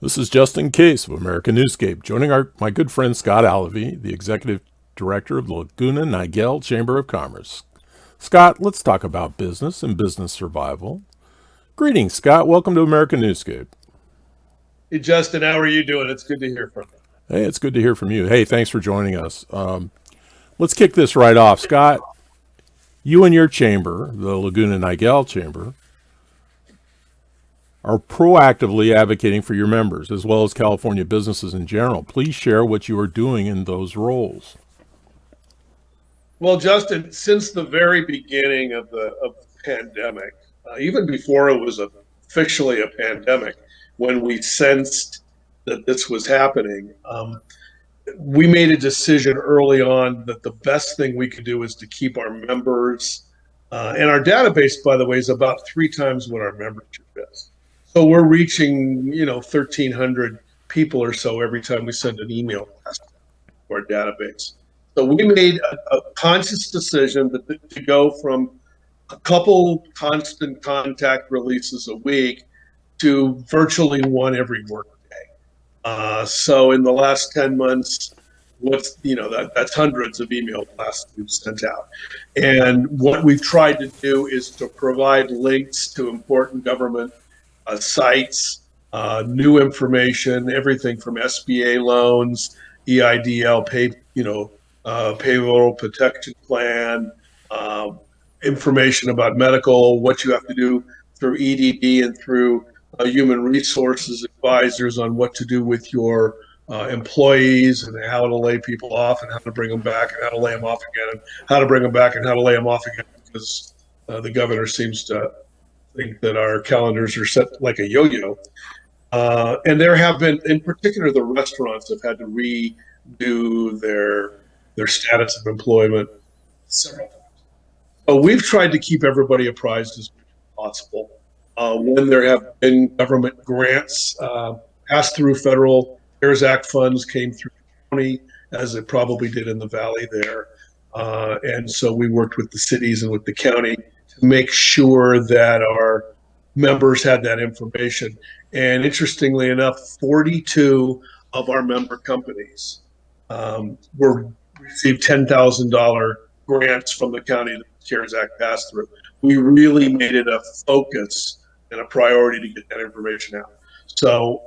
This is Justin Case of America Newscape, joining my good friend Scott Alevy, the Executive Director of the Laguna Niguel Chamber of Commerce. Scott, let's talk about business and business survival. Greetings, Scott. Welcome to America Newscape. Hey, Justin, how are you doing? It's good to hear from you. Hey, it's good to hear from you. Hey, thanks for joining us. Let's kick this right off. Scott, you and your chamber, the Laguna Niguel Chamber, are proactively advocating for your members as well as California businesses in general. Please share what you are doing in those roles. Well, Justin, since the very beginning of the pandemic, even before it was officially a pandemic, when we sensed that this was happening, we made a decision early on that the best thing we could do is to keep our members. And our database, by the way, is about 3 times what our membership is. So we're reaching, 1,300 people or so every time we send an email to our database. So we made a conscious decision to go from a couple constant contact releases a week to virtually one every workday. So in the last 10 months, that's hundreds of email blasts we've sent out. And what we've tried to do is to provide links to important government sites, new information, everything from SBA loans, EIDL, payroll protection plan, information about medical, what you have to do through EDD and through human resources advisors on what to do with your employees and how to lay people off and how to bring them back and how to lay them off again and how to bring them back and how to lay them off again, because the governor seems to think that our calendars are set like a yo-yo. And there have been, in particular, the restaurants have had to redo their status of employment several times. We've tried to keep everybody apprised as much as possible. When there have been government grants passed through, federal CARES Act funds came through the county, as it probably did in the valley there. And so we worked with the cities and with the county to make sure that our members had that information. And interestingly enough, 42 of our member companies received $10,000 grants from the county that the CARES Act passed through. We really made it a focus and a priority to get that information out. So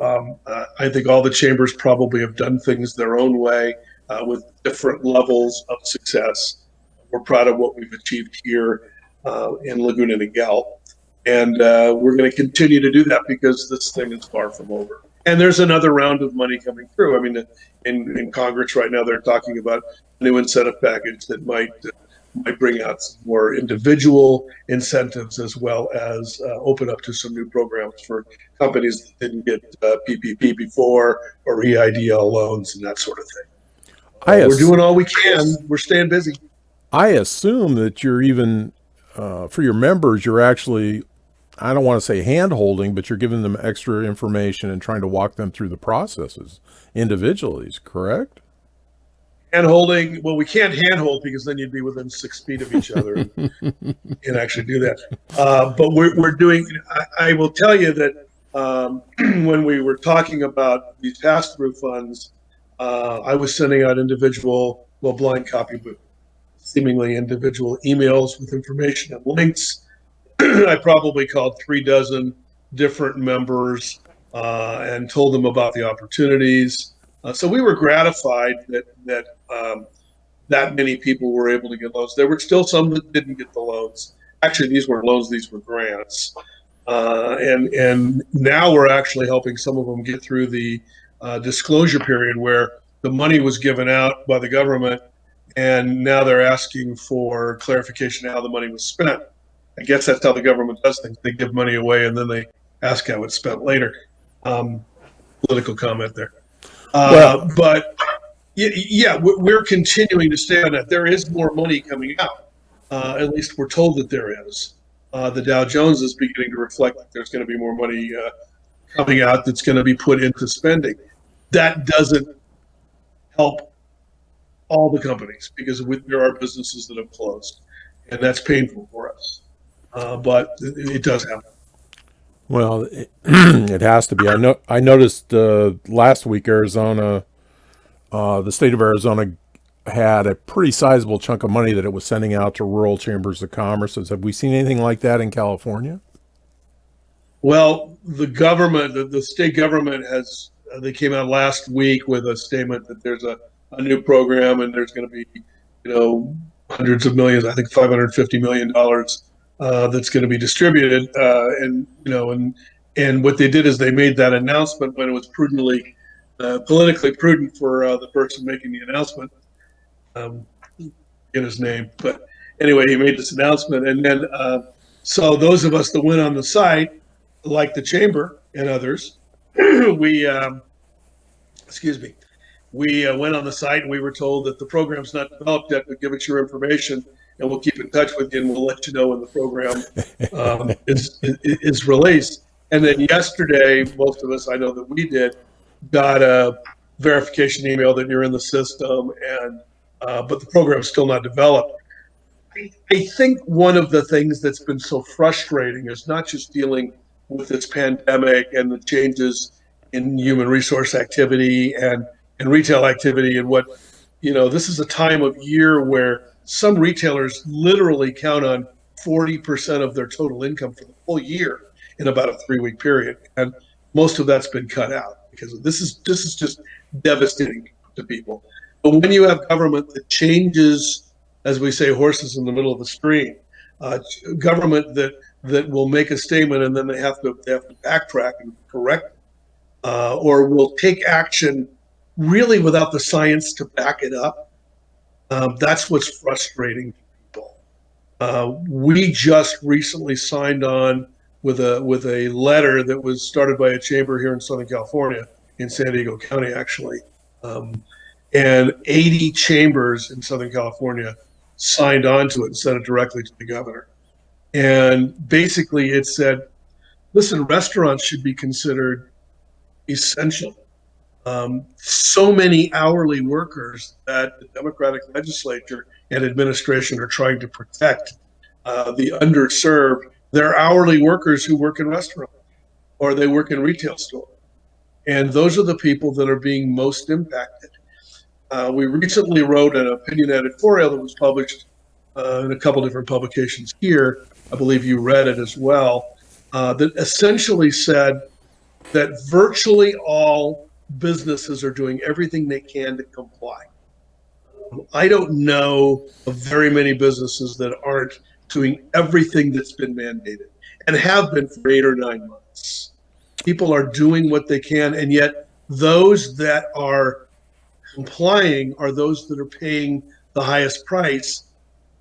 I think all the chambers probably have done things their own way with different levels of success. We're proud of what we've achieved here in Laguna Niguel. And we're going to continue to do that because this thing is far from over. And there's another round of money coming through. I mean, in Congress right now, they're talking about a new incentive package that might bring out some more individual incentives as well as open up to some new programs for companies that didn't get PPP before or EIDL loans and that sort of thing. We're doing all we can. We're staying busy. I assume that you're even, for your members, you're actually, I don't want to say hand-holding, but you're giving them extra information and trying to walk them through the processes individually, correct? Hand-holding, well, we can't hand-hold because then you'd be within 6 feet of each other and actually do that. But we're doing, I will tell you that when we were talking about these pass-through funds, I was sending out individual, blind copy, but seemingly individual emails with information and links. I probably called 36 different members and told them about the opportunities. So we were gratified that many people were able to get loans. There were still some that didn't get the loans. Actually, these weren't loans; these were grants. And now we're actually helping some of them get through the disclosure period where the money was given out by the government, and now they're asking for clarification of how the money was spent. I guess that's how the government does things. They give money away and then they ask how it's spent later. Political comment there. But yeah, we're continuing to stay on that. There is more money coming out. At least we're told that there is. The Dow Jones is beginning to reflect that there's going to be more money coming out that's going to be put into spending. That doesn't help all the companies because there are businesses that have closed, and that's painful for us. But it does happen. Well, it has to be. I noticed last week the state of Arizona had a pretty sizable chunk of money that it was sending out to rural chambers of commerce. Have we seen anything like that in California? Well, the government, the state government has, they came out last week with a statement that there's a new program and there's going to be, hundreds of millions, I think $550 million that's going to be distributed. And what they did is they made that announcement when it was politically prudent for the person making the announcement. Get his name, but anyway, he made this announcement, and then so those of us that went on the site, like the chamber and others, we excuse me, we went on the site and we were told that the program's not developed yet, but give us your information and we'll keep in touch with you and we'll let you know when the program is released. And then yesterday, most of us, I know that we did, got a verification email that you're in the system, and but the program's still not developed. I think one of the things that's been so frustrating is not just dealing with this pandemic and the changes in human resource activity and retail activity, and what, this is a time of year where some retailers literally count on 40% of their total income for the whole year in about a 3 week period. And most of that's been cut out because this is just devastating to people. But when you have government that changes, as we say, horses in the middle of the stream, government that will make a statement and then they have to backtrack and correct, or will take action really without the science to back it up. That's what's frustrating to people. We just recently signed on with a letter that was started by a chamber here in Southern California, in San Diego County, actually. And 80 chambers in Southern California signed on to it and sent it directly to the governor. And basically it said, listen, restaurants should be considered essential. So many hourly workers that the Democratic legislature and administration are trying to protect, the underserved. They're hourly workers who work in restaurants or they work in retail stores. And those are the people that are being most impacted. We recently wrote an opinion editorial that was published in a couple different publications here. I believe you read it as well, that essentially said that virtually all businesses are doing everything they can to comply. I don't know of very many businesses that aren't doing everything that's been mandated and have been for 8 or 9 months. People are doing what they can, and yet those that are complying are those that are paying the highest price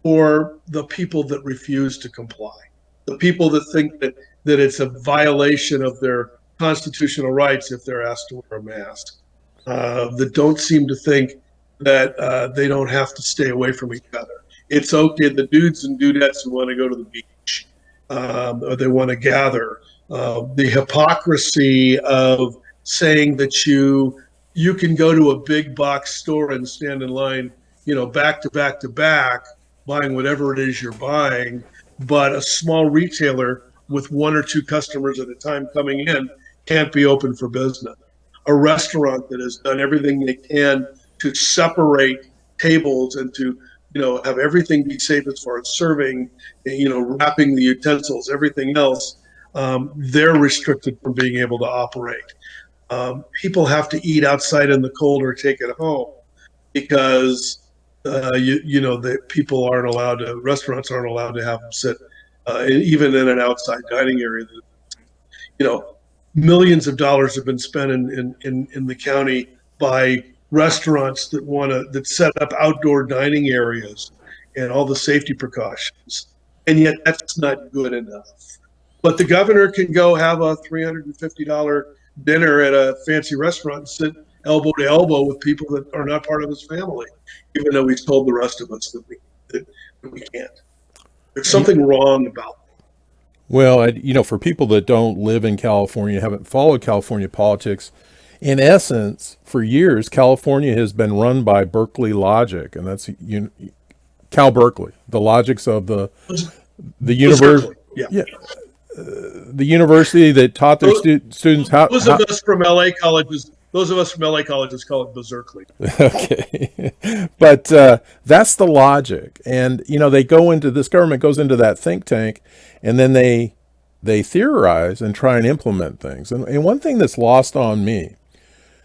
for the people that refuse to comply. The people that think that it's a violation of their constitutional rights if they're asked to wear a mask, that don't seem to think that they don't have to stay away from each other. It's okay, the dudes and dudettes who want to go to the beach, or they want to gather. The hypocrisy of saying that you can go to a big box store and stand in line, back to back to back, buying whatever it is you're buying, but a small retailer with one or two customers at a time coming in can't be open for business. A restaurant that has done everything they can to separate tables and to have everything be safe as far as serving, wrapping the utensils, everything else, they're restricted from being able to operate. People have to eat outside in the cold or take it home because the people aren't allowed to, restaurants aren't allowed to have them sit even in an outside dining area. Millions of dollars have been spent in the county by restaurants that set up outdoor dining areas and all the safety precautions, and yet that's not good enough. But the governor can go have a $350 dinner at a fancy restaurant and sit elbow to elbow with people that are not part of his family, even though he's told the rest of us that we can't. There's something wrong about it. Well, for people that don't live in California, haven't followed California politics, in essence, for years, California has been run by Berkeley logic, and that's Cal Berkeley, the logics of the universe. Yeah. Yeah, the university that taught their students Those of how us from LA colleges, those of us from LA colleges call it berserkly. okay, but that's the logic, and they go into this government goes into that think tank, and then they theorize and try and implement things. And one thing that's lost on me,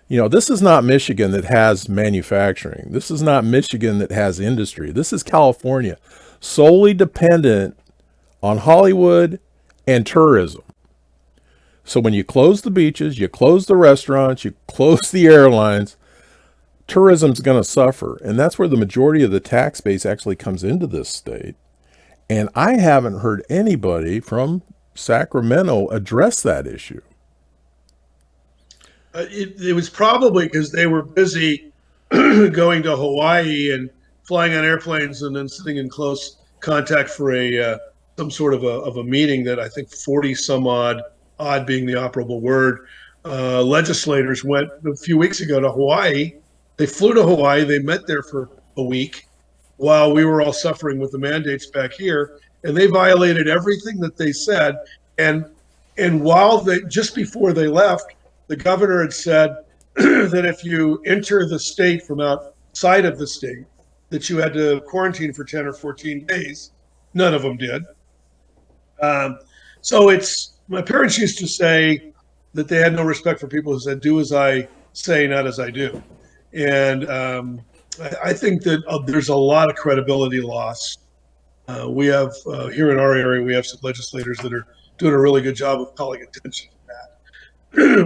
this is not Michigan that has manufacturing. This is not Michigan that has industry. This is California, solely dependent on Hollywood and tourism. So when you close the beaches, you close the restaurants, you close the airlines, tourism's going to suffer. And that's where the majority of the tax base actually comes into this state. And I haven't heard anybody from Sacramento address that issue. It was probably because they were busy going to Hawaii and flying on airplanes and then sitting in close contact for a some sort of a meeting that I think 40 some odd being the operable word, legislators went a few weeks ago to Hawaii. They flew to Hawaii. They met there for a week while we were all suffering with the mandates back here, and they violated everything that they said. And while they just before they left, the governor had said that if you enter the state from outside of the state, that you had to quarantine for 10 or 14 days. None of them did. So my parents used to say that they had no respect for people who said, do as I say, not as I do. And I think that there's a lot of credibility loss. We have here in our area, we have some legislators that are doing a really good job of calling attention to that.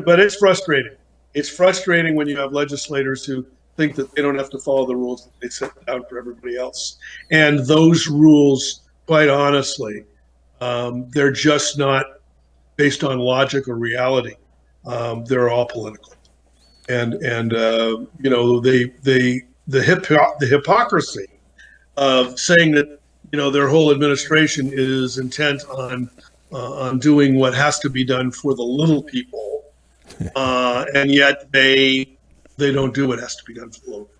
But it's frustrating. It's frustrating when you have legislators who think that they don't have to follow the rules that they set down for everybody else. And those rules, quite honestly, they're just not based on logic or reality. They're all political. And the hypocrisy of saying that their whole administration is intent on doing what has to be done for the little people, and yet they don't do what has to be done for the little people.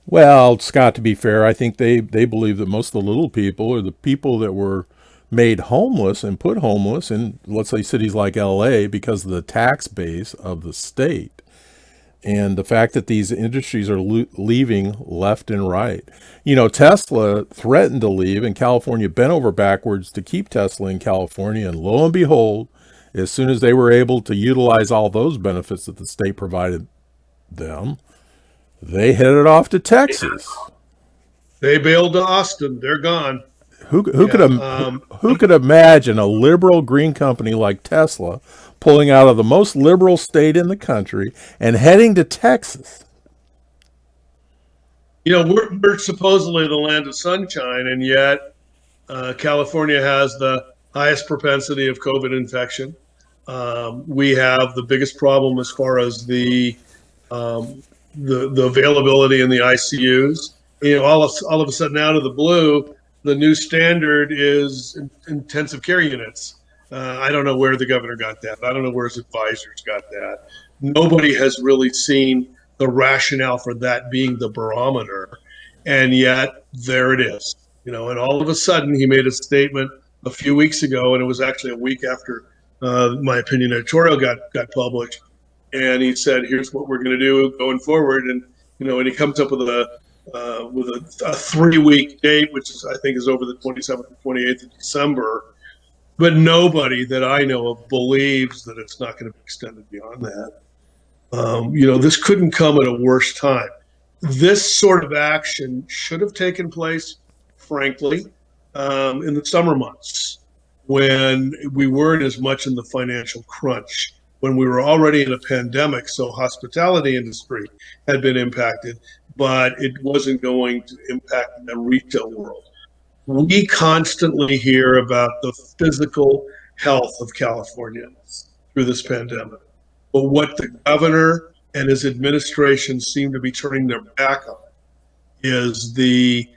Well, Scott, to be fair, I think they believe that most of the little people are the people that were made homeless and put homeless in, let's say, cities like LA because of the tax base of the state. And the fact that these industries are leaving left and right. Tesla threatened to leave, and California bent over backwards to keep Tesla in California. And lo and behold, as soon as they were able to utilize all those benefits that the state provided them, they headed off to Texas. They bailed to Austin. They're gone. Who could imagine a liberal green company like Tesla pulling out of the most liberal state in the country and heading to Texas? We're supposedly the land of sunshine, and yet California has the highest propensity of COVID infection. We have the biggest problem as far as the availability in the ICUs. All of a sudden, out of the blue, the new standard is intensive care units. I don't know where the governor got that. I don't know where his advisors got that. Nobody has really seen the rationale for that being the barometer. And yet there it is. And all of a sudden he made a statement a few weeks ago, and it was actually a week after my opinion editorial got published. And he said, here's what we're going to do going forward. And he comes up with a 3-week date, which I think is over the 27th and 28th of December. But nobody that I know of believes that it's not going to be extended beyond that. This couldn't come at a worse time. This sort of action should have taken place, frankly, in the summer months when we weren't as much in the financial crunch, when we were already in a pandemic. So hospitality industry had been impacted, but it wasn't going to impact the retail world. We constantly hear about the physical health of Californians through this pandemic. But what the governor and his administration seem to be turning their back on is the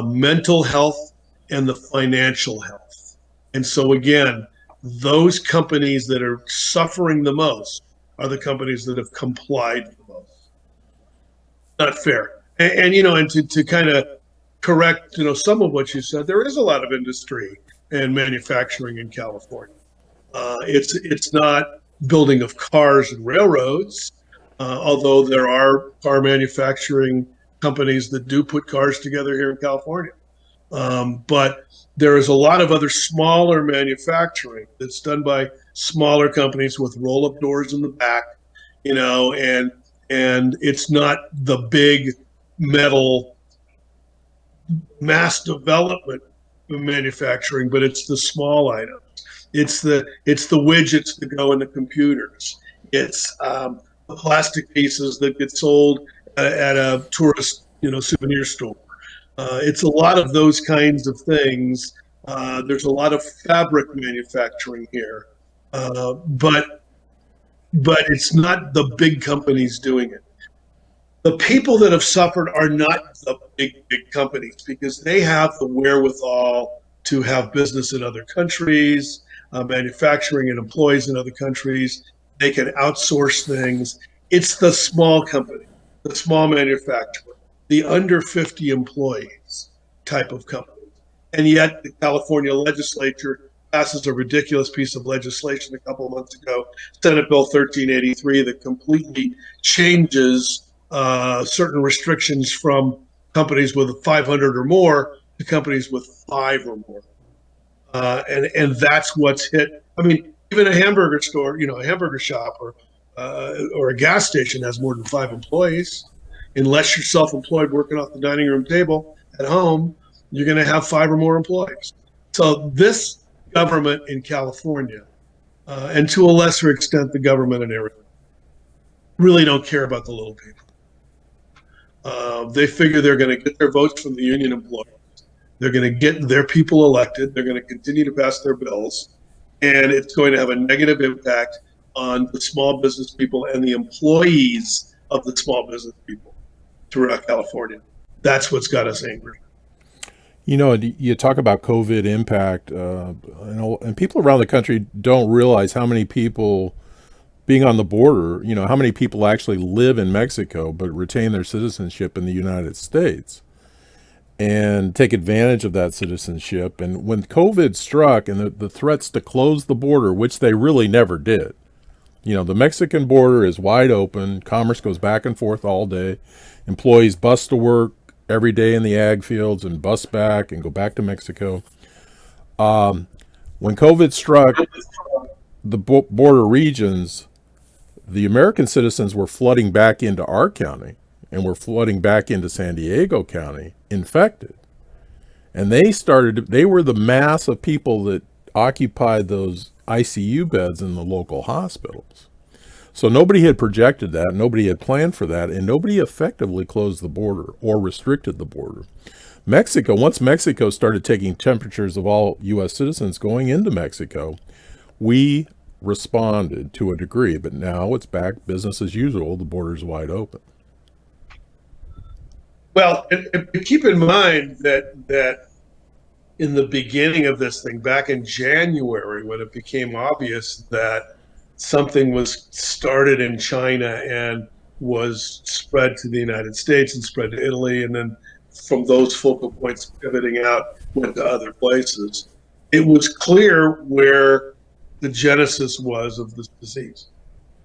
mental health and the financial health. And so again, those companies that are suffering the most are the companies that have complied the most. Not fair. And to kind of correct, some of what you said, there is a lot of industry and manufacturing in California. It's not building of cars and railroads, although there are car manufacturing companies that do put cars together here in California. But there is a lot of other smaller manufacturing that's done by smaller companies with roll-up doors in the back, and it's not the big metal mass development manufacturing, but it's the small items. It's the widgets that go in the computers. It's the plastic pieces that get sold at a tourist, souvenir store. It's a lot of those kinds of things. There's a lot of fabric manufacturing here, but it's not the big companies doing it. The people that have suffered are not the big companies because they have the wherewithal to have business in other countries, manufacturing and employees in other countries. They can outsource things. It's the small company, the small manufacturer, the under 50 employees type of company. And yet the California legislature passes a ridiculous piece of legislation a couple of months ago, Senate Bill 1383, that completely changes certain restrictions from companies with 500 or more to companies with 5 or more. And that's what's hit. I mean, even a hamburger store, a hamburger shop or a gas station has more than 5 employees. Unless you're self-employed working off the dining room table at home, you're going to have 5 or more employees. So this government in California, and to a lesser extent the government in Arizona, really don't care about the little people. They figure they're going to get their votes from the union employees. They're going to get their people elected. They're going to continue to pass their bills. And it's going to have a negative impact on the small business people and the employees of the small business people throughout California. That's what's got us angry. You talk about COVID impact, and people around the country don't realize how many people being on the border, how many people actually live in Mexico but retain their citizenship in the United States and take advantage of that citizenship. And when COVID struck and the threats to close the border, which they really never did, the Mexican border is wide open. Commerce goes back and forth all day. Employees bus to work every day in the ag fields and bus back and go back to Mexico. When COVID struck the border regions, the American citizens were flooding back into our county and were flooding back into San Diego County infected. And they were the mass of people that occupied those ICU beds in the local hospitals. So nobody had projected that, nobody had planned for that, and nobody effectively closed the border or restricted the border. Once Mexico started taking temperatures of all U.S. citizens going into Mexico, we responded to a degree, but now it's back business as usual. The border's wide open. Well, and keep in mind that in the beginning of this thing, back in January, when it became obvious that something was started in China and was spread to the United States and spread to Italy, and then from those focal points pivoting out went to other places, it was clear where the genesis was of this disease.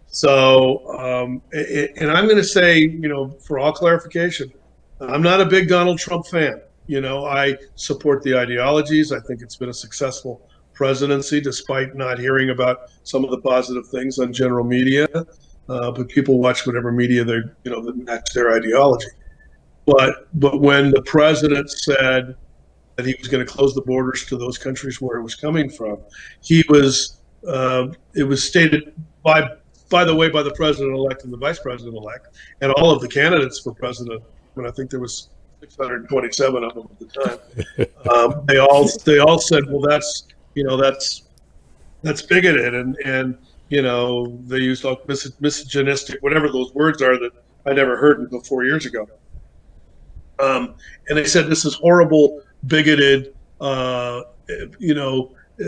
So, and I'm going to say, for all clarification, I'm not a big Donald Trump fan. I support the ideologies. I think it's been a successful presidency, despite not hearing about some of the positive things on general media. But people watch whatever media that match their ideology. But when the president said that he was going to close the borders to those countries where it was coming from, it was stated by the way, by the president-elect and the vice president-elect and all of the candidates for president. And I think there was 627 of them at the time. They all said, well, that's bigoted, and they used all misogynistic, whatever those words are that I never heard until 4 years ago. And they said this is horrible, bigoted,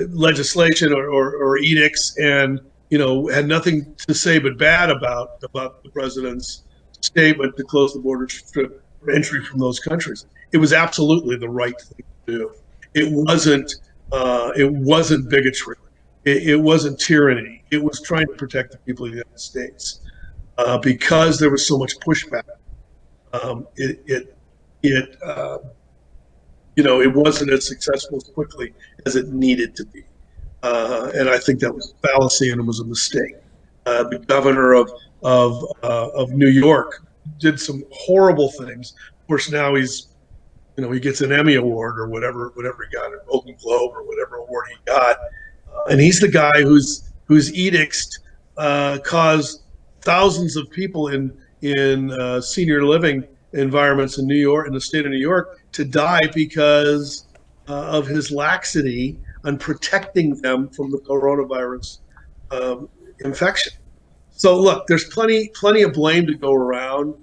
legislation or edicts, and had nothing to say but bad about the president's statement to close the borders for entry from those countries. It was absolutely the right thing to do. It wasn't bigotry. It wasn't tyranny. It was trying to protect the people of the United States because there was so much pushback. It it it wasn't as successful as quickly as it needed to be, and I think that was a fallacy and it was a mistake. The governor of New York did some horrible things. Of course, now he gets an Emmy award or whatever he got, an Golden Globe or whatever award he got, and he's the guy whose edicts caused thousands of people in senior living environments in New York, in the state of New York, to die because of his laxity on protecting them from the coronavirus infection. So look, there's plenty of blame to go around.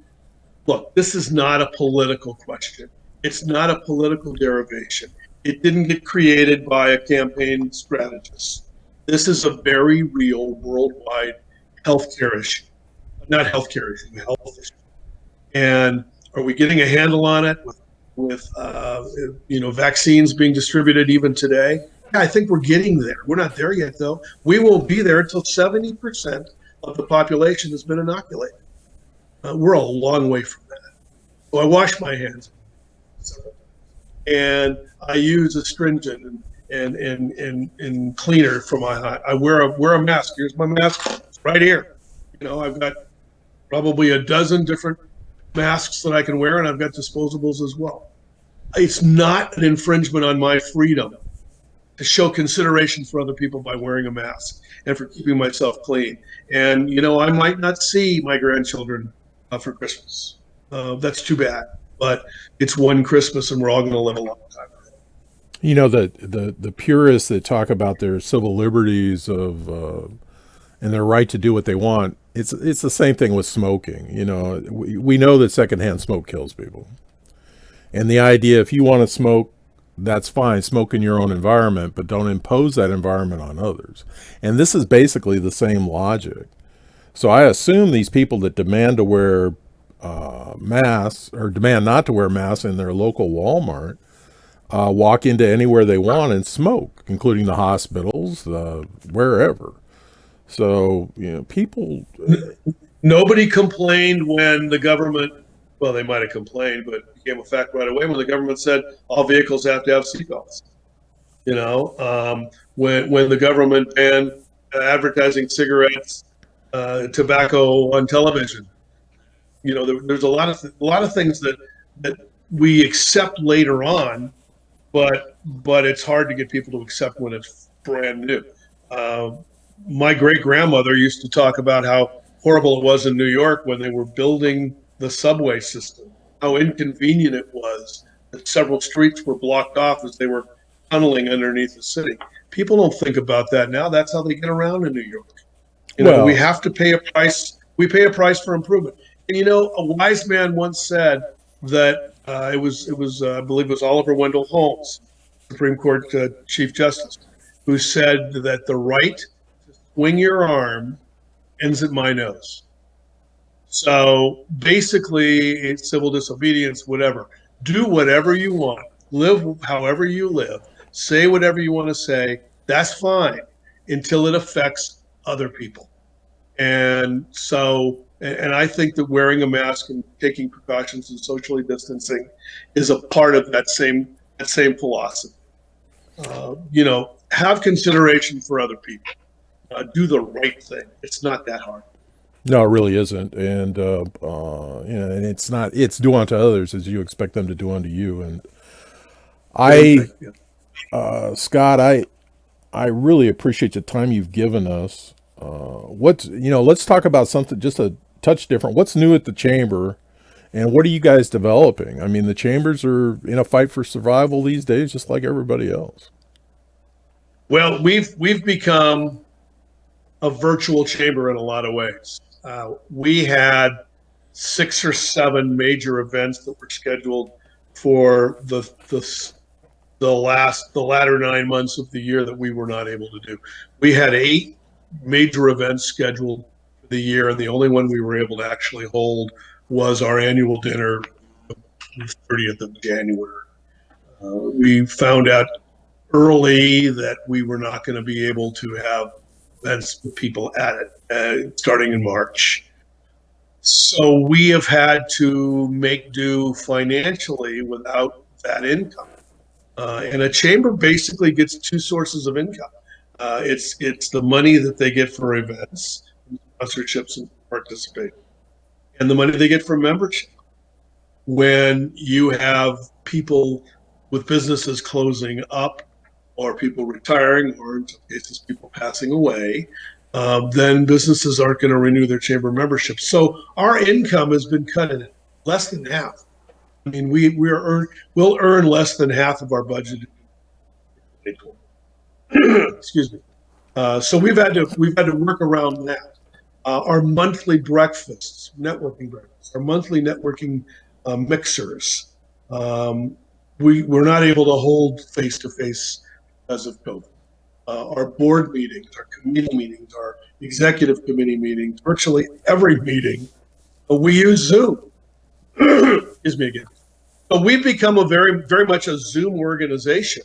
Look, this is not a political question. It's not a political derivation. It didn't get created by a campaign strategist. This is a very real worldwide healthcare issue. Not healthcare issue, health issue. And are we getting a handle on it with vaccines being distributed even today? Yeah, I think we're getting there. We're not there yet, though. We won't be there until 70% of the population has been inoculated. We're a long way from that. So I wash my hands and I use astringent and cleaner for my eye. I wear a mask. Here's my mask right here. I've got probably a dozen different masks that I can wear, and I've got disposables as well. It's not an infringement on my freedom to show consideration for other people by wearing a mask and for keeping myself clean. And, I might not see my grandchildren for Christmas. That's too bad. But it's one Christmas, and we're all going to live a long time. The purists that talk about their civil liberties and their right to do what they want, it's the same thing with smoking. We know that secondhand smoke kills people. And the idea, if you want to smoke, that's fine. Smoke in your own environment, but don't impose that environment on others. And this is basically the same logic. So I assume these people that demand to wear masks or demand not to wear masks in their local Walmart walk into anywhere they want and smoke, including the hospitals, wherever. So, people... Nobody complained when the government, well, they might have complained, but it became a fact right away when the government said all vehicles have to have seatbelts. When the government banned advertising cigarettes, tobacco on television. There's a lot of things that we accept later on, but it's hard to get people to accept when it's brand new. My great grandmother used to talk about how horrible it was in New York when they were building the subway system, how inconvenient it was that several streets were blocked off as they were tunneling underneath the city. People don't think about that now. That's how they get around in New York. We have to pay a price. We pay a price for improvement. And a wise man once said that it was I believe it was Oliver Wendell Holmes, Supreme Court Chief Justice, who said that the right to swing your arm ends at my nose. So basically, it's civil disobedience, whatever. Do whatever you want. Live however you live. Say whatever you want to say. That's fine until it affects other people. And so, and I think that wearing a mask and taking precautions and socially distancing is a part of that same philosophy. Have consideration for other people. Do the right thing. It's not that hard. No, it really isn't. And, and it's not, it's do unto others as you expect them to do unto you. And Scott, I really appreciate the time you've given us. Let's talk about something just a touch different. What's new at the chamber and what are you guys developing? I mean, the chambers are in a fight for survival these days, just like everybody else. Well, we've become a virtual chamber in a lot of ways. We had 6 or 7 major events that were scheduled for the latter 9 months of the year that we were not able to do. We had 8 major events scheduled for the year, and the only one we were able to actually hold was our annual dinner, the 30th of January. We found out early that we were not going to be able to have events with people at it starting in March. So we have had to make do financially without that income. And a chamber basically gets two sources of income. It's the money that they get for events, sponsorships, and participation, and the money they get from membership. When you have people with businesses closing up, or people retiring, or in some cases people passing away, then businesses aren't going to renew their chamber membership. So our income has been cut in less than half. I mean, we'll earn less than half of our budget. Excuse me. So we've had to work around that. Our monthly breakfasts, networking breakfasts, our monthly networking mixers. Um, we're not able to hold face to face because of COVID. Our board meetings, our committee meetings, our executive committee meetings, virtually every meeting, we use Zoom. Excuse me again. So we've become a very much a Zoom organization,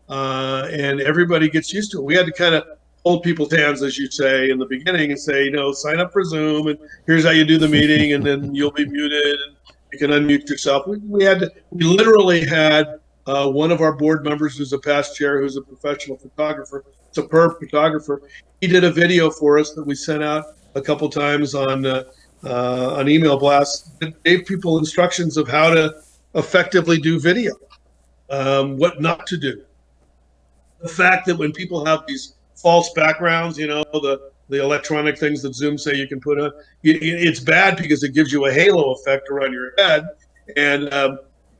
and everybody gets used to it. We had to kind of hold people's hands, as you say, in the beginning, and say, sign up for Zoom, and here's how you do the meeting, and then you'll be muted, and you can unmute yourself. We literally had one of our board members, who's a past chair, who's a professional photographer, superb photographer. He did a video for us that we sent out a couple times on email blasts. It gave people instructions of how to effectively do video, what not to do. The fact that when people have these false backgrounds, the electronic things that Zoom say you can put on, it's bad because it gives you a halo effect around your head, and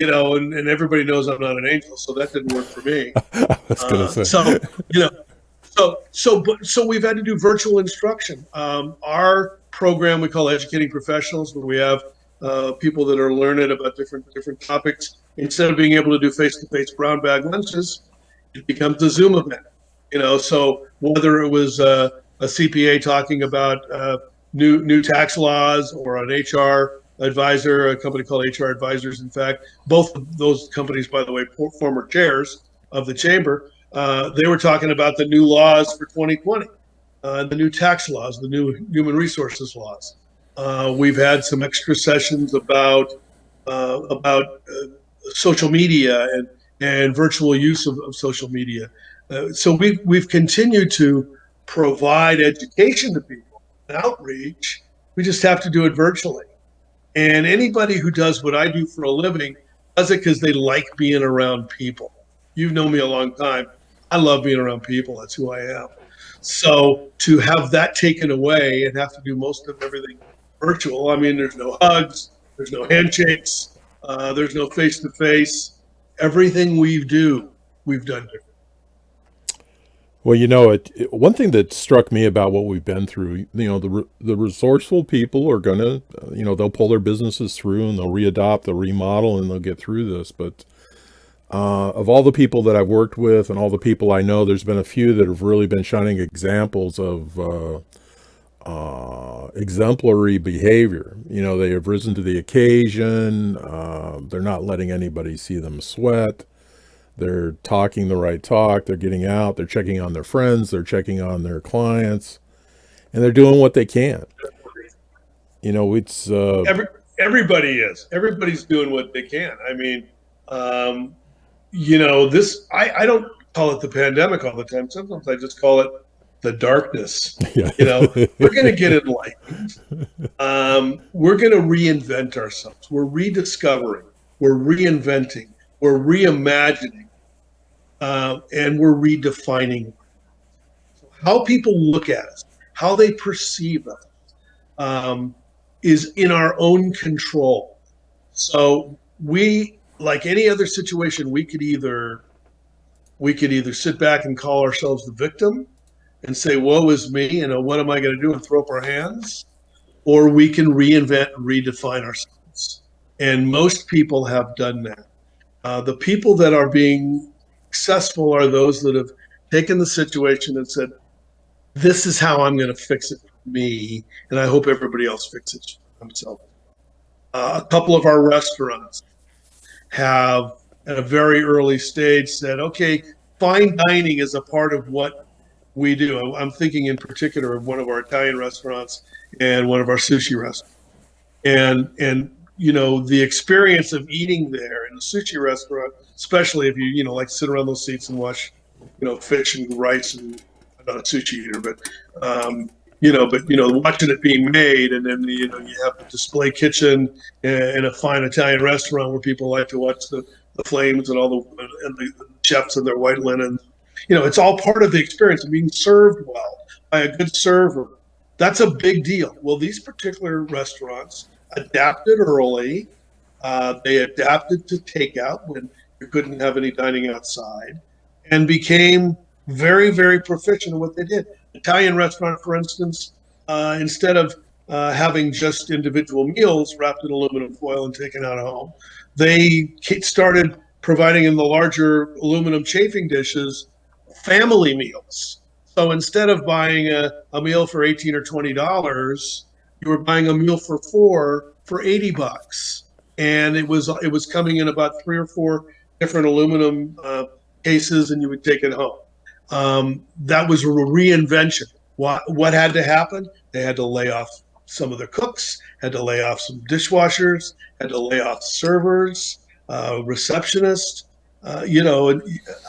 and everybody knows I'm not an angel, so that didn't work for me. I was going to say. So we've had to do virtual instruction. Our program we call Educating Professionals, where we have people that are learning about different topics. Instead of being able to do face-to-face brown bag lunches, it becomes a Zoom event. So whether it was a CPA talking about new tax laws, or an HR advisor, a company called HR Advisors. In fact, both of those companies, by the way, former chairs of the chamber, they were talking about the new laws for 2020, the new tax laws, the new human resources laws. We've had some extra sessions about social media and virtual use of social media. So we've continued to provide education to people and outreach. We just have to do it virtually. And anybody who does what I do for a living does it because they like being around people. You've known me a long time. I love being around people. That's who I am. So to have that taken away and have to do most of everything virtual, I mean, there's no hugs, there's no handshakes, there's no face to face. Everything we've done different. Well, one thing that struck me about what we've been through, the resourceful people are going to, they'll pull their businesses through, and they'll readopt, they'll remodel, and they'll get through this. But of all the people that I've worked with and all the people I know, there's been a few that have really been shining examples of exemplary behavior. They have risen to the occasion. They're not letting anybody see them sweat. They're talking the right talk. They're getting out. They're checking on their friends. They're checking on their clients, and they're doing what they can. It's Everybody's doing what they can. I mean, this, I don't call it the pandemic all the time. Sometimes I just call it the darkness. yeah. We're going to get enlightened. We're going to reinvent ourselves. We're rediscovering. We're reinventing. We're reimagining. And we're redefining how people look at us, how they perceive us, is in our own control. So we, like any other situation, we could either sit back and call ourselves the victim and say, woe is me, what am I going to do, and throw up our hands, or we can reinvent and redefine ourselves. And most people have done that. The people that are being successful are those that have taken the situation and said, this is how I'm going to fix it for me, and I hope everybody else fixes it for themselves. A couple of our restaurants have, at a very early stage, said, okay, fine dining is a part of what we do. I'm thinking in particular of one of our Italian restaurants and one of our sushi restaurants. And the experience of eating there in a sushi restaurant, especially if you like sit around those seats and watch fish and rice, and I'm not a sushi eater, but watching it being made, and then you have the display kitchen in a fine Italian restaurant where people like to watch the flames and the chefs in their white linen. It's all part of the experience of being served well by a good server. That's a big deal. Well, these particular restaurants adapted early. They adapted to takeout when you couldn't have any dining outside, and became very, very proficient in what they did. Italian restaurant, for instance, instead of having just individual meals wrapped in aluminum foil and taken out of home, they started providing in the larger aluminum chafing dishes family meals. So instead of buying a meal for $18 or $20, you were buying a meal for four for $80, and it was coming in about 3 or 4 different aluminum cases, and you would take it home. That was a reinvention. What had to happen? They had to lay off some of their cooks, had to lay off some dishwashers, had to lay off servers, receptionists. And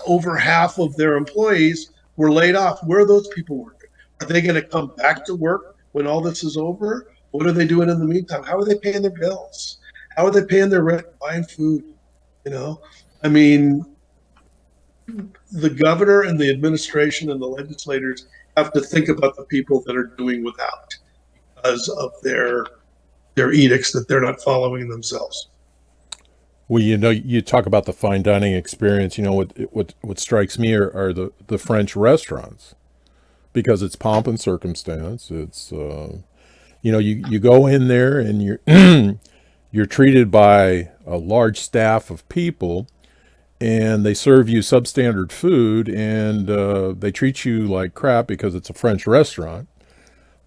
over half of their employees were laid off. Where are those people working? Are they going to come back to work when all this is over? What are they doing in the meantime? How are they paying their bills? How are they paying their rent, buying food? I mean, the governor and the administration and the legislators have to think about the people that are doing without because of their edicts that they're not following themselves. Well, you talk about the fine dining experience. What strikes me are the French restaurants, because it's pomp and circumstance. It's you go in there and you're you're treated by a large staff of people, and they serve you substandard food, and they treat you like crap because it's a French restaurant.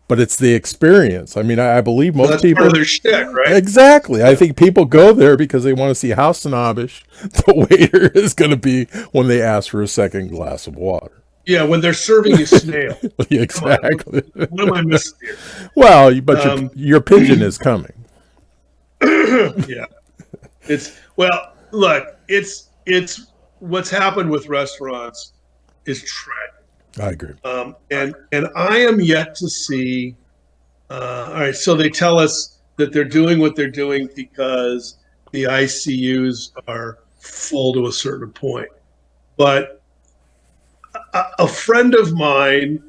But it's the experience. I mean, I believe most That's people. part of their shtick, right? Exactly. I think people go there because they want to see how snobbish the waiter is going to be when they ask for a second glass of water. Yeah, when they're serving you snail. Exactly. What am I missing here? Well, but your pigeon is coming. Yeah. It's what's happened with restaurants is tragic. I agree. And I am yet to see. All right, so they tell us that they're doing what they're doing because the ICUs are full to a certain point. But a friend of mine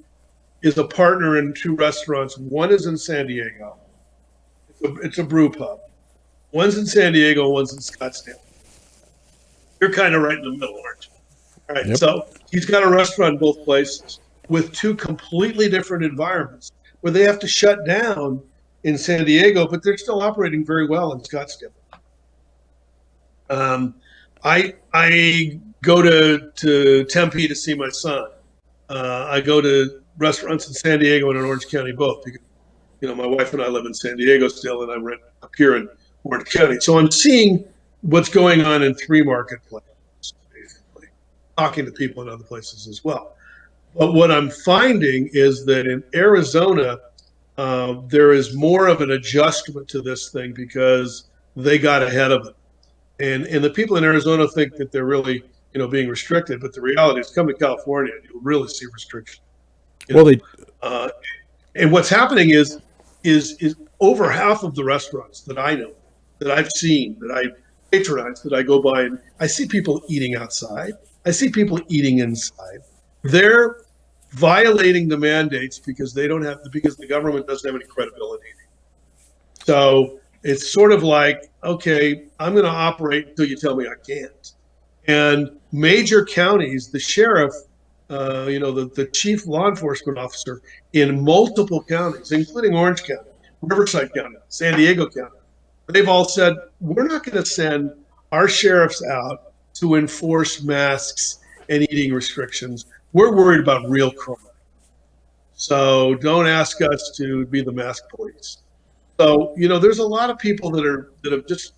is a partner in 2 restaurants. One is in San Diego. It's a brew pub. One's in San Diego, one's in Scottsdale. You're kind of right in the middle, aren't you? All right, Yep. So he's got a restaurant in both places with 2 completely different environments where they have to shut down in San Diego, but they're still operating very well in Scottsdale. I go to Tempe to see my son. I go to restaurants in San Diego and in Orange County both because my wife and I live in San Diego still, and I rent up here in Orange County. So I'm seeing what's going on in 3 marketplaces, basically, talking to people in other places as well. But what I'm finding is that in Arizona, there is more of an adjustment to this thing because they got ahead of it. And the people in Arizona think that they're really, being restricted, but the reality is, come to California and you'll really see restriction. And what's happening is over half of the restaurants that I know, that I've seen, that I patronize, that I go by, and I see people eating outside. I see people eating inside. They're violating the mandates because the government doesn't have any credibility. So it's sort of like, okay, I'm going to operate until you tell me I can't. And major counties, the sheriff, the chief law enforcement officer in multiple counties, including Orange County, Riverside County, San Diego County, they've all said, we're not going to send our sheriffs out to enforce masks and eating restrictions. We're worried about real crime. So don't ask us to be the mask police. So, there's a lot of people that have just,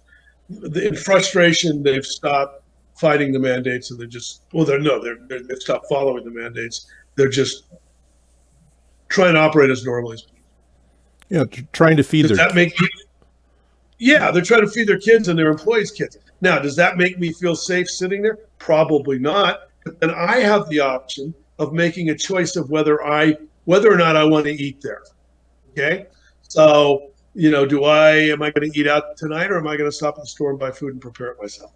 in frustration, they've stopped fighting the mandates, and they've stopped following the mandates. They're just trying to operate as normally as possible. Trying to feed Does their. that make you? Yeah, they're trying to feed their kids and their employees' kids. Now, does that make me feel safe sitting there? Probably not. But then I have the option of making a choice of whether or not I want to eat there. Okay, so am I going to eat out tonight, or am I going to stop at the store and buy food and prepare it myself?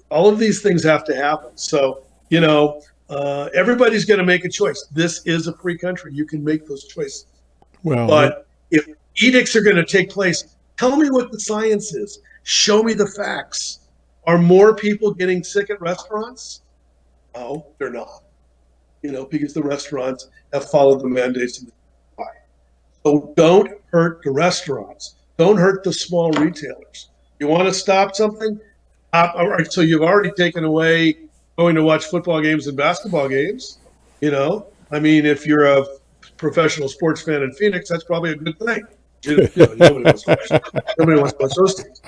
All of these things have to happen. So everybody's going to make a choice. This is a free country. You can make those choices. Well, But if edicts are going to take place, tell me what the science is. Show me the facts. Are more people getting sick at restaurants? No, they're not. Because the restaurants have followed the mandates. So don't hurt the restaurants. Don't hurt the small retailers. You want to stop something? All right, so you've already taken away going to watch football games and basketball games. I mean, if you're a professional sports fan in Phoenix, that's probably a good thing. Nobody wants to watch those teams.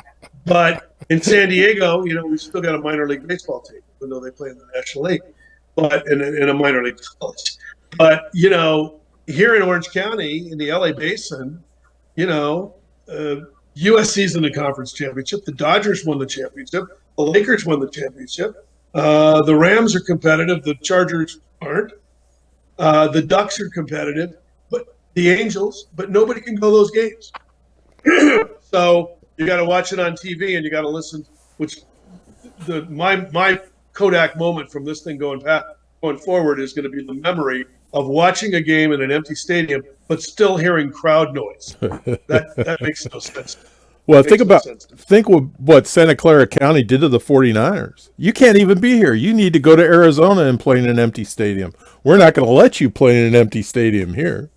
But in San Diego, we've still got a minor league baseball team, even though they play in the National League, but in a minor league college. But here in Orange County, in the LA Basin, USC's in the conference championship. The Dodgers won the championship. The Lakers won the championship. The Rams are competitive. The Chargers aren't. The Ducks are competitive, but the Angels, but nobody can go those games. So you got to watch it on TV, and you got to listen. Which my Kodak moment from this thing going forward is going to be the memory of watching a game in an empty stadium, but still hearing crowd noise. That makes no sense. Well, think what Santa Clara County did to the 49ers. You can't even be here. You need to go to Arizona and play in an empty stadium. We're not going to let you play in an empty stadium here.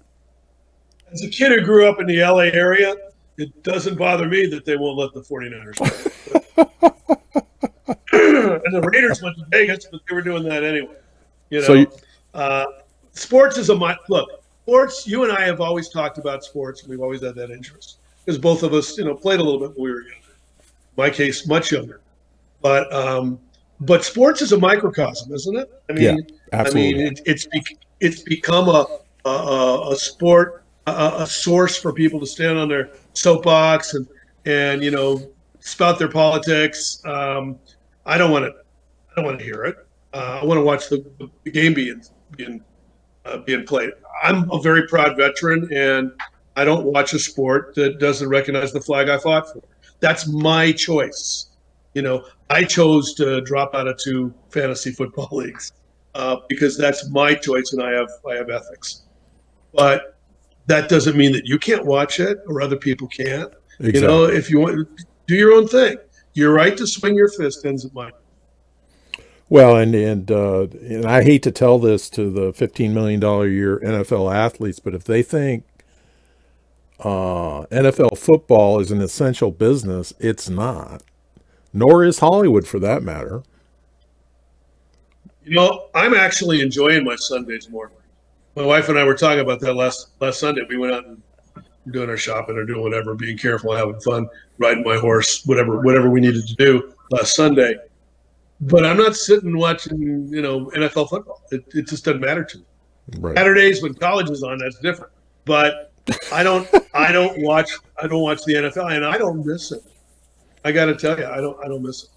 As a kid who grew up in the LA area, it doesn't bother me that they won't let the 49ers play. And the Raiders went to Vegas, but they were doing that anyway. Sports is look. Sports. You and I have always talked about sports, and we've always had that interest because both of us, played a little bit when we were younger. In my case, much younger. But sports is a microcosm, isn't it? Yeah, absolutely. I mean, it's become a sport, a source for people to stand on their soapbox and spout their politics. I don't want to hear it. I want to watch the game being played. I'm a very proud veteran, and I don't watch a sport that doesn't recognize the flag I fought for. That's my choice. I chose to drop out of 2 fantasy football leagues because that's my choice, and I have ethics. But that doesn't mean that you can't watch it or other people can't. Exactly. If you want, do your own thing. Your right to swing your fist ends at mine. Well, and I hate to tell this to the $15 million a year NFL athletes, but if they think NFL football is an essential business, it's not. Nor is Hollywood, for that matter. I'm actually enjoying my Sundays more. My wife and I were talking about that last Sunday. We went out and doing our shopping or doing whatever, being careful, having fun, riding my horse, whatever we needed to do last Sunday. But I'm not sitting watching, NFL football. It just doesn't matter to me. Right. Saturdays when college is on, that's different. But I don't watch the NFL, and I don't miss it. I got to tell you, I don't miss it.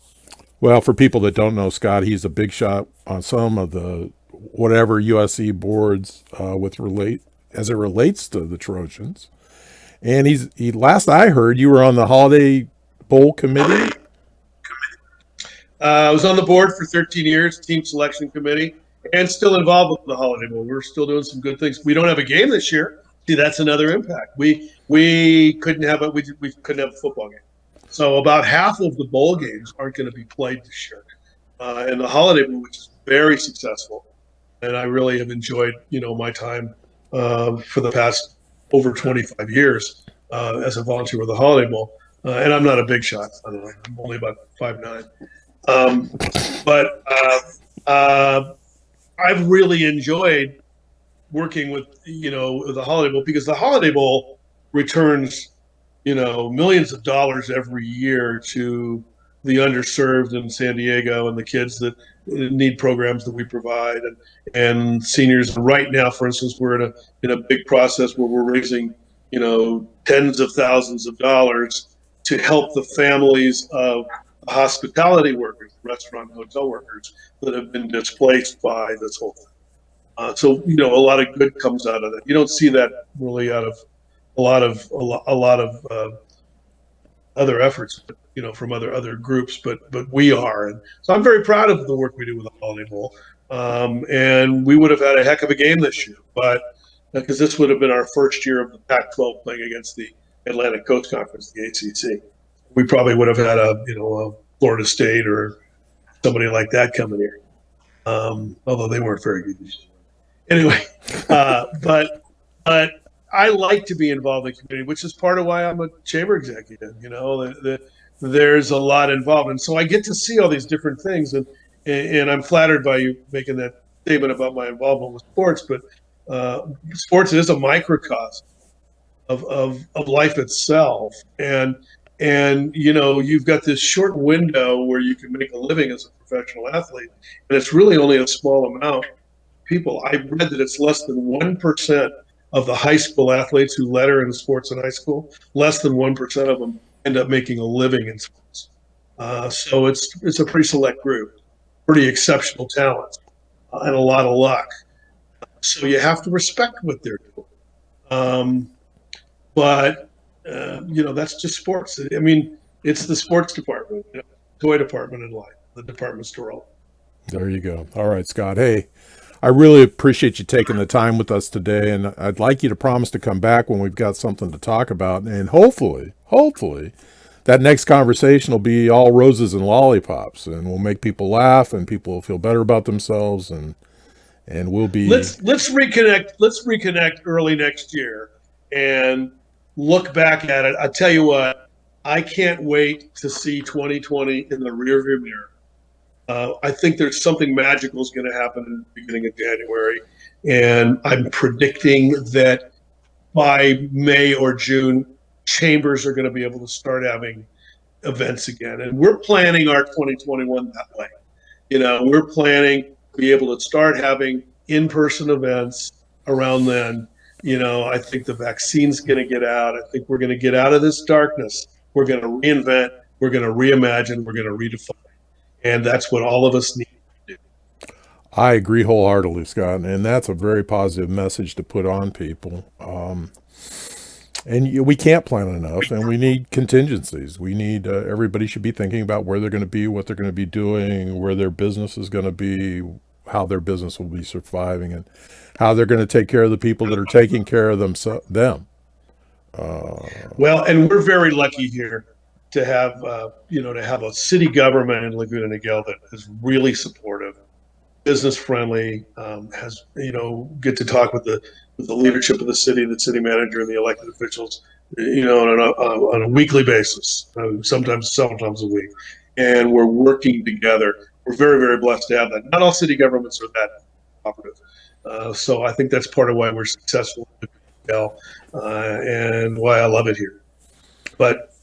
Well, for people that don't know Scott, he's a big shot on some of the whatever USC boards as it relates to the Trojans. And last I heard, you were on the Holiday Bowl committee. I was on the board for 13 years, team selection committee, and still involved with the Holiday Bowl. We're still doing some good things. We don't have a game this year. See, that's another impact. We couldn't have we couldn't have a football game. So about half of the bowl games aren't going to be played this year. And the Holiday Bowl, which is very successful, and I really have enjoyed my time for the past over 25 years as a volunteer with the Holiday Bowl. And I'm not a big shot, by the way. I'm only about 5'9". But I've really enjoyed working with the Holiday Bowl because the Holiday Bowl returns millions of dollars every year to the underserved in San Diego and the kids that need programs that we provide, and seniors. Right now, for instance, we're in a big process where we're raising, tens of thousands of dollars to help the families of hospitality workers, restaurant and hotel workers that have been displaced by this whole thing. So a lot of good comes out of that. You don't see that really out of a lot of other efforts, from other groups, but we are, and so I'm very proud of the work we do with the Holiday Bowl. And we would have had a heck of a game this year, but because this would have been our first year of the Pac-12 playing against the Atlantic Coast Conference, the ACC. We probably would have had a Florida State or somebody like that coming here, although they weren't very good. Anyway, but I like to be involved in the community, which is part of why I'm a chamber executive. There's a lot involved, and so I get to see all these different things, and I'm flattered by you making that statement about my involvement with sports. But sports is a microcosm of life itself, and you've got this short window where you can make a living as a professional athlete, and it's really only a small amount. People, I read that it's less than 1% of the high school athletes who letter in sports in high school. Less than 1% of them end up making a living in sports. So it's a pretty select group, pretty exceptional talent, and a lot of luck. So you have to respect what they're doing. But that's just sports. I mean, it's the sports department, toy department in life, the department store. There you go. All right, Scott. Hey, I really appreciate you taking the time with us today, and I'd like you to promise to come back when we've got something to talk about, and hopefully, that next conversation will be all roses and lollipops, and we'll make people laugh, and people will feel better about themselves, and we'll be. Let's reconnect. Let's reconnect early next year and look back at it. I tell you what, I can't wait to see 2020 in the rearview mirror. I think there's something magical is going to happen in the beginning of January, and I'm predicting that by May or June, chambers are going to be able to start having events again. And we're planning our 2021 that way. We're planning to be able to start having in-person events around then. I think the vaccine's going to get out. I think we're going to get out of this darkness. We're going to reinvent. We're going to reimagine. We're going to redefine. And that's what all of us need to do. I agree wholeheartedly, Scott, and that's a very positive message to put on people. And we can't plan enough, and we need contingencies. We need everybody should be thinking about where they're going to be, what they're going to be doing, where their business is going to be, how their business will be surviving, and how they're going to take care of the people that are taking care of them. Well, and we're very lucky here to have a city government in Laguna Niguel that is really supportive, business friendly, has get to talk with the leadership of the city manager and the elected officials, on a weekly basis, sometimes a week, and we're working together. We're very, very blessed to have that. Not all city governments are that cooperative, so I think that's part of why we're successful in Niguel, and why I love it here. But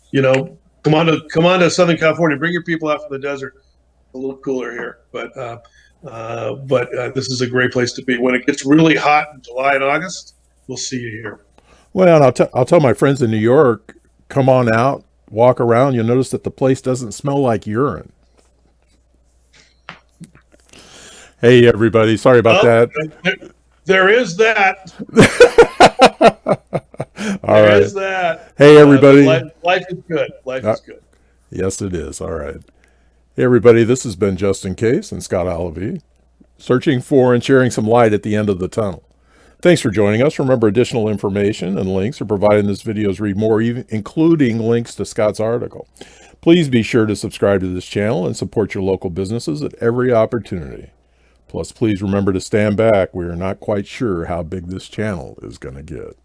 come on to Southern California. Bring your people out from the desert. It's a little cooler here, but this is a great place to be. When it gets really hot in July and August, we'll see you here. Well, and I'll tell my friends in New York, come on out, walk around. You'll notice that the place doesn't smell like urine. Hey, everybody. Sorry about that. There is that. All right. There is that. Hey, everybody. Life is good. Life is good. Yes, it is. All right. Hey, everybody. This has been Justin Case and Scott Alevy, searching for and sharing some light at the end of the tunnel. Thanks for joining us. Remember, additional information and links are provided in this video's read more, including links to Scott's article. Please be sure to subscribe to this channel and support your local businesses at every opportunity. Plus, please remember to stand back. We are not quite sure how big this channel is going to get.